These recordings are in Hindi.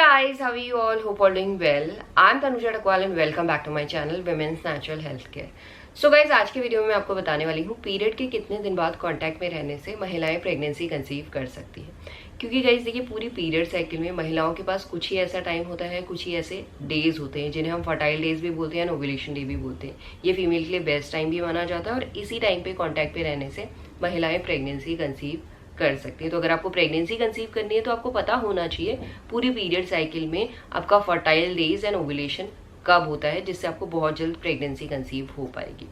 guys, how are you all? Hope all doing well. I'm Tanuja Takwal and welcome back to my channel Women's Natural Health Care. So guys, आज के वीडियो में मैं आपको बताने वाली हूँ पीरियड के कितने दिन बाद कांटेक्ट में रहने से महिलाएं प्रेगनेंसी कंसीव कर सकती हैं। क्योंकि गाइस देखिए, पूरी पीरियड साइकिल में महिलाओं के पास कुछ ही ऐसा टाइम होता है, कुछ ही ऐसे डेज होते हैं जिन्हें हम फर्टाइल डेज भी बोलते हैं, ओव्यूलेशन डे भी बोलते हैं। ये फीमेल के लिए बेस्ट टाइम भी माना जाता है और इसी टाइम पे कांटेक्ट पे रहने से महिलाएं प्रेगनेंसी कंसीव कर सकती है। तो अगर आपको प्रेगनेंसी कंसीव करनी है तो आपको पता होना चाहिए पूरी पीरियड साइकिल में आपका फर्टाइल डेज एंड ओव्यूलेशन कब होता है, जिससे आपको बहुत जल्द प्रेगनेंसी कंसीव हो पाएगी।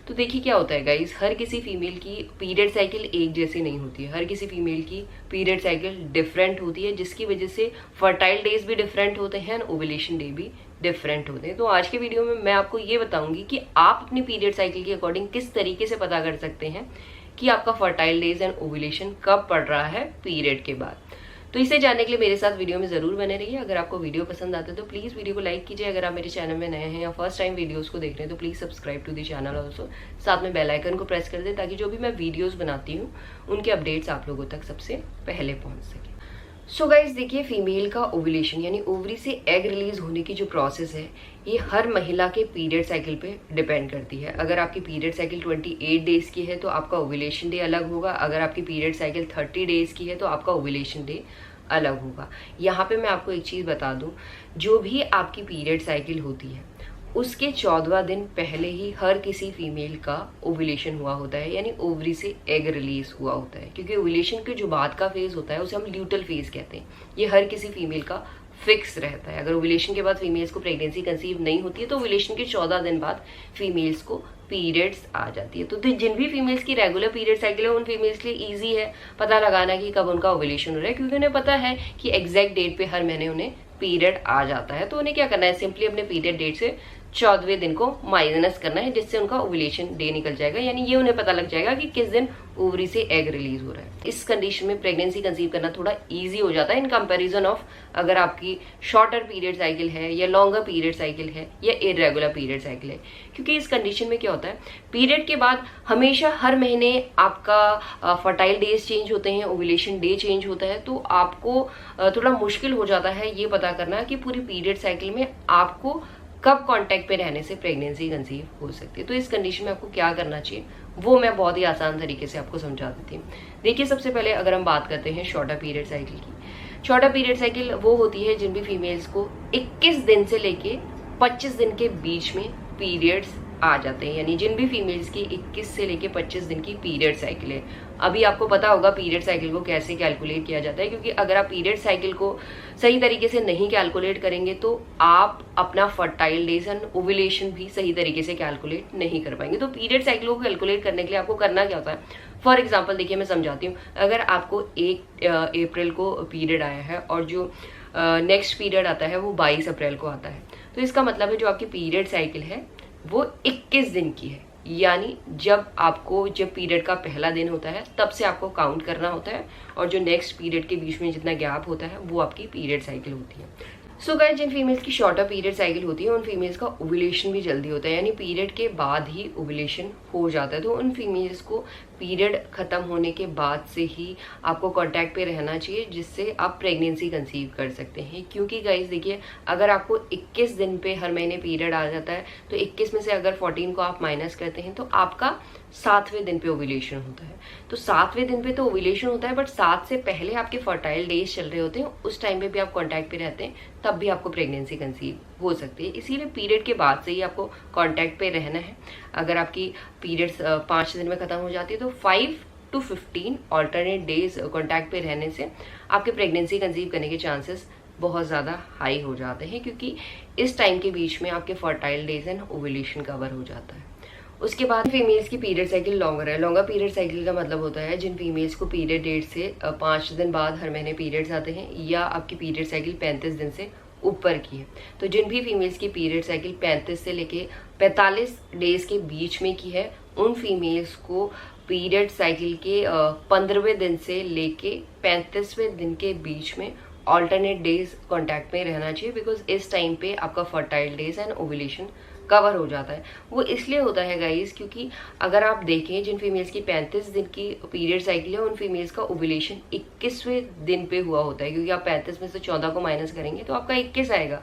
तो देखिए क्या होता है गाइस, हर किसी फीमेल की पीरियड साइकिल एक जैसी नहीं होती है। हर किसी फीमेल की पीरियड साइकिल डिफरेंट होती है, जिसकी वजह से फर्टाइल डेज भी डिफरेंट होते हैं और ओव्यूलेशन डे भी डिफरेंट होते हैं। तो आज के वीडियो में मैं आपको ये बताऊंगी कि आप अपनी पीरियड साइकिल के अकॉर्डिंग किस तरीके से पता कर सकते हैं कि आपका फर्टाइल डेज एंड ओव्यूलेशन कब पड़ रहा है पीरियड के बाद। तो इसे जानने के लिए मेरे साथ वीडियो में जरूर बने रहिए। अगर आपको वीडियो पसंद आता है तो प्लीज वीडियो को लाइक कीजिए। अगर आप मेरे चैनल में नए हैं या फर्स्ट टाइम वीडियोस को देख रहे हैं तो please subscribe to the channel also. साथ में बेल आइकन को प्रेस कर दें ताकि जो भी मैं वीडियोस बनाती हूँ उनके अपडेट्स आप लोगों तक सबसे पहले पहुंच सके। सो गाइज देखिए, फीमेल का ओव्यूलेशन यानी ओवरी से एग रिलीज होने की जो प्रोसेस है ये हर महिला के पीरियड साइकिल पे डिपेंड करती है। अगर आपकी पीरियड साइकिल 28 डेज की है तो आपका ओव्यूलेशन डे अलग होगा। अगर आपकी पीरियड साइकिल 30 डेज की है तो आपका ओव्यूलेशन डे अलग होगा। यहाँ पे मैं आपको एक चीज बता दूं, जो भी आपकी पीरियड साइकिल होती है उसके 14वां दिन पहले ही हर किसी फीमेल का ओव्यूलेशन हुआ होता है, यानी ओवरी से एग रिलीज हुआ होता है। क्योंकि ओव्यूलेशन के जो बाद का फेज होता है उसे हम ल्यूटल फेज कहते हैं। ये हर किसी फीमेल का फिक्स रहता है। अगर ओव्यूलेशन के बाद फीमेल्स को प्रेगनेंसी कंसीव नहीं होती है तो ओव्यूलेशन के 14 दिन बाद फीमेल्स को पीरियड्स आ जाती है। तो जिन भी फीमेल्स की रेगुलर पीरियड साइकिल है उन फीमेल्स के लिए ईजी है पता लगाना कि कब उनका ओव्यूलेशन हो रहा है, क्योंकि उन्हें पता है कि एग्जैक्ट डेट पे हर महीने उन्हें पीरियड आ जाता है। तो उन्हें क्या करना है, सिंपली अपने पीरियड डेट से 14वें दिन को माइनस करना है, जिससे उनका ओव्यूलेशन डे निकल जाएगा। यानी ये उन्हें पता लग जाएगा कि किस दिन ओवरी से एग रिलीज हो रहा है। इस कंडीशन में प्रेगनेंसी कंसीव करना थोड़ा इजी हो जाता है इन कंपैरिजन ऑफ अगर आपकी शॉर्टर पीरियड साइकिल है या लॉन्गर पीरियड साइकिल है या इरेगुलर पीरियड साइकिल है। क्योंकि इस कंडीशन में क्या होता है, पीरियड के बाद हमेशा हर महीने आपका फर्टाइल डेज चेंज होते हैं, ओव्यूलेशन डे चेंज होता है। तो आपको थोड़ा मुश्किल हो जाता है ये पता करना कि पूरी पीरियड साइकिल में आपको कब कांटेक्ट पे रहने से प्रेगनेंसी कंसीव हो सकती है। तो इस कंडीशन में आपको क्या करना चाहिए वो मैं बहुत ही आसान तरीके से आपको समझा देती हूँ। देखिए, सबसे पहले अगर हम बात करते हैं शॉर्टर पीरियड साइकिल की। शॉर्टर पीरियड साइकिल वो होती है जिन भी फीमेल्स को 21 दिन से लेके 25 दिन के बीच में पीरियड्स आ जाते हैं। यानी जिन भी फीमेल्स की 21 से लेके 25 दिन की पीरियड साइकिल है। अभी आपको पता होगा पीरियड साइकिल को कैसे कैलकुलेट किया जाता है, क्योंकि अगर आप पीरियड साइकिल को सही तरीके से नहीं कैलकुलेट करेंगे तो आप अपना फर्टाइल डेज एंड ओव्यूलेशन भी सही तरीके से कैलकुलेट नहीं कर पाएंगे। तो पीरियड साइकिल को कैलकुलेट करने के लिए आपको करना क्या होता है, फॉर एग्जाम्पल देखिए मैं समझाती हूँ। अगर आपको 1 अप्रैल को पीरियड आया है और जो नेक्स्ट पीरियड आता है वो 22 अप्रैल को आता है, तो इसका मतलब है जो आपकी पीरियड साइकिल है वो 21 दिन की है। यानी जब पीरियड का पहला दिन होता है तब से आपको काउंट करना होता है, और जो नेक्स्ट पीरियड के बीच में जितना गैप होता है वो आपकी पीरियड साइकिल होती है। सो गाइस, जिन फीमेल्स की शॉर्टर पीरियड साइकिल होती है उन फीमेल्स का ओव्यूलेशन भी जल्दी होता है, यानी पीरियड के बाद ही ओव्यूलेशन हो जाता है। तो उन फीमेल्स को पीरियड खत्म होने के बाद से ही आपको कांटेक्ट पे रहना चाहिए, जिससे आप प्रेगनेंसी कंसीव कर सकते हैं। क्योंकि गाइस देखिए, अगर आपको 21 दिन पे हर महीने पीरियड आ जाता है तो 21 में से अगर 14 को आप माइनस करते हैं तो आपका 7वें दिन पे ओव्यूलेशन होता है। तो 7वें दिन पे तो ओव्यूलेशन होता है, बट 7 से पहले आपके फर्टाइल डेज चल रहे होते हैं, उस टाइम पे भी आप कांटेक्ट पे रहते हैं, तब भी आपको प्रेगनेंसी कंसीव हो सकती है। इसीलिए पीरियड के बाद से ही आपको कांटेक्ट पे रहना है। अगर आपकी पीरियड्स 5 दिन में खत्म हो जाती है तो 5 to 15 ऑल्टरनेट डेज कांटेक्ट पे रहने से आपके प्रेगनेंसी कंसीव करने के चांसेस बहुत ज़्यादा हाई हो जाते हैं, क्योंकि इस टाइम के बीच में आपके fertile days and ovulation cover हो जाता है। उसके बाद फीमेल्स की पीरियड साइकिल लॉन्गर है। लॉन्गर पीरियड साइकिल का मतलब होता है जिन फीमेल्स को पीरियड डेट से 5 दिन बाद हर महीने पीरियड्स आते हैं, या आपकी पीरियड साइकिल 35 दिन से ऊपर की है। तो जिन भी फीमेल्स की पीरियड साइकिल 35 से लेके 45 डेज के बीच में की है, उन फीमेल्स को पीरियड साइकिल के 15वें दिन से लेके 35वें दिन के बीच में ऑल्टरनेट डेज कांटेक्ट में रहना चाहिए, बिकॉज इस टाइम पे आपका fertile days and ovulation cover हो जाता है। वो इसलिए होता है गाइस क्योंकि अगर आप देखें जिन फीमेल्स की 35 दिन की पीरियड साइकिल है उन फीमेल्स का ओव्यूलेशन 21वें दिन पे हुआ होता है, क्योंकि आप 35 में से 14 को माइनस करेंगे तो आपका 21 आएगा।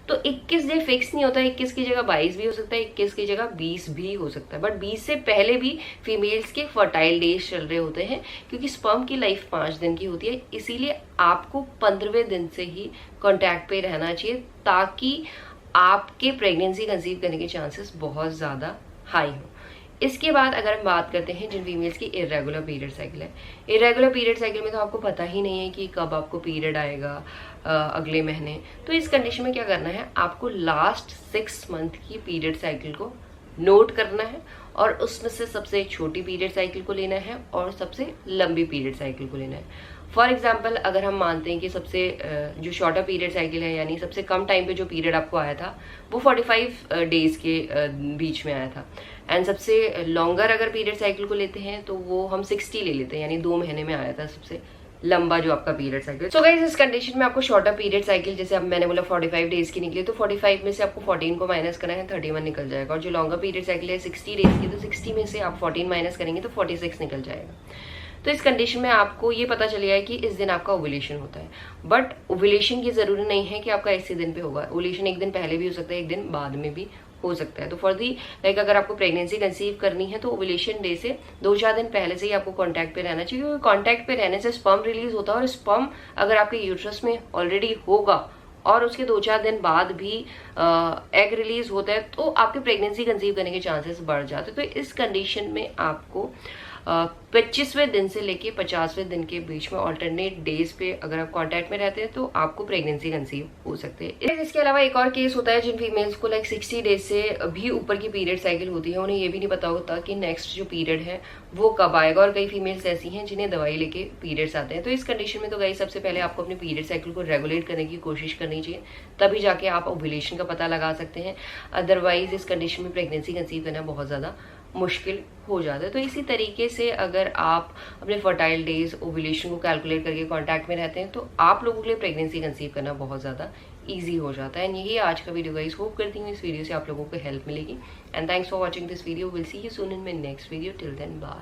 तो 21 डे फिक्स नहीं होता, 21 की जगह 22 भी हो सकता है, 21 की जगह 20 भी हो सकता है, बट 20 से पहले भी फीमेल्स के फर्टाइल डेज चल रहे होते हैं, क्योंकि स्पर्म की लाइफ 5 दिन की होती है। इसीलिए आपको 15वें दिन से ही कांटेक्ट पे रहना चाहिए, ताकि आपके प्रेगनेंसी कंसीव करने के चांसेस बहुत ज़्यादा हाई हो। इसके बाद अगर हम बात करते हैं जिन फीमेल्स की इरेगुलर पीरियड साइकिल है, इरेगुलर पीरियड साइकिल में तो आपको पता ही नहीं है कि कब आपको पीरियड आएगा अगले महीने। तो इस कंडीशन में क्या करना है, आपको लास्ट 6 मंथ की पीरियड साइकिल को नोट करना है और उसमें से सबसे छोटी पीरियड साइकिल को लेना है और सबसे लंबी पीरियड साइकिल को लेना है। फॉर एग्जाम्पल अगर हम मानते हैं कि सबसे जो शॉर्टर पीरियड साइकिल है, यानी सबसे कम टाइम पे जो पीरियड आपको आया था वो 45 डेज के बीच में आया था, एंड सबसे लॉन्गर अगर पीरियड साइकिल को लेते हैं तो वो हम 60 ले लेते हैं, यानी 2 महीने में आया था सबसे लंबा जो आपका पीरियड साइकिल। सो गाइस इस कंडीशन में आपको शॉर्टर पीरियड साइकिल, जैसे अब मैंने बोला 45 डेज की निकली, तो 45 में से आपको 14 को माइनस करना है, 31 निकल जाएगा। और जो लॉन्गर पीरियड साइकिल है 60 डेज की, तो 60 में से आप 14 माइनस करेंगे तो 46 निकल जाएगा। तो इस कंडीशन में आपको ये पता चलेगा कि इस दिन आपका ओव्यूलेशन होता है, बट ओव्यूलेशन की जरूरी नहीं है कि आपका इसी दिन पे होगा। ओव्यूलेशन एक दिन पहले भी हो सकता है, एक दिन बाद में भी हो सकता है। तो फॉर दी लाइक अगर आपको प्रेगनेंसी कंसीव करनी है तो ओव्यूलेशन डे से 2-4 दिन पहले से ही आपको कांटेक्ट पे रहना चाहिए, क्योंकि कांटेक्ट पे रहने से स्पर्म रिलीज होता है, और स्पर्म अगर आपके यूट्रस में ऑलरेडी होगा और उसके 2-4 दिन बाद भी एग रिलीज होता है तो आपके प्रेगनेंसी कंसीव करने के चांसेस बढ़ जाते हैं। तो इस कंडीशन में आपको 25वें दिन से लेके 50वें दिन के बीच में ऑल्टरनेट डेज पे अगर आप कांटेक्ट में रहते हैं तो आपको प्रेगनेंसी कंसीव हो सकते हैं। इसके अलावा एक और केस होता है जिन फीमेल्स को लाइक 60 डेज से भी ऊपर की पीरियड साइकिल होती है, उन्हें ये भी नहीं पता होता कि नेक्स्ट जो पीरियड है वो कब आएगा, और कई फीमेल्स ऐसी हैं जिन्हें दवाई लेके पीरियड्स आते हैं। तो इस कंडीशन में तो गाइस सबसे पहले आपको अपने पीरियड साइकिल को रेगुलेट करने की कोशिश करनी चाहिए, तभी जाके आप ओव्यूलेशन का पता लगा सकते हैं। अदरवाइज इस कंडीशन में प्रेगनेंसी कंसीव करना बहुत ज़्यादा मुश्किल हो जाता है। तो इसी तरीके से अगर आप अपने फर्टाइल डेज ओव्यूलेशन को कैलकुलेट करके कांटेक्ट में रहते हैं तो आप लोगों के लिए प्रेगनेंसी कंसीव करना बहुत ज़्यादा ईजी हो जाता है। एंड यही आज का वीडियो गाइस, होप करती हूँ इस वीडियो से आप लोगों को हेल्प मिलेगी। And thanks for watching this video, will see you soon in my next video, till then bye.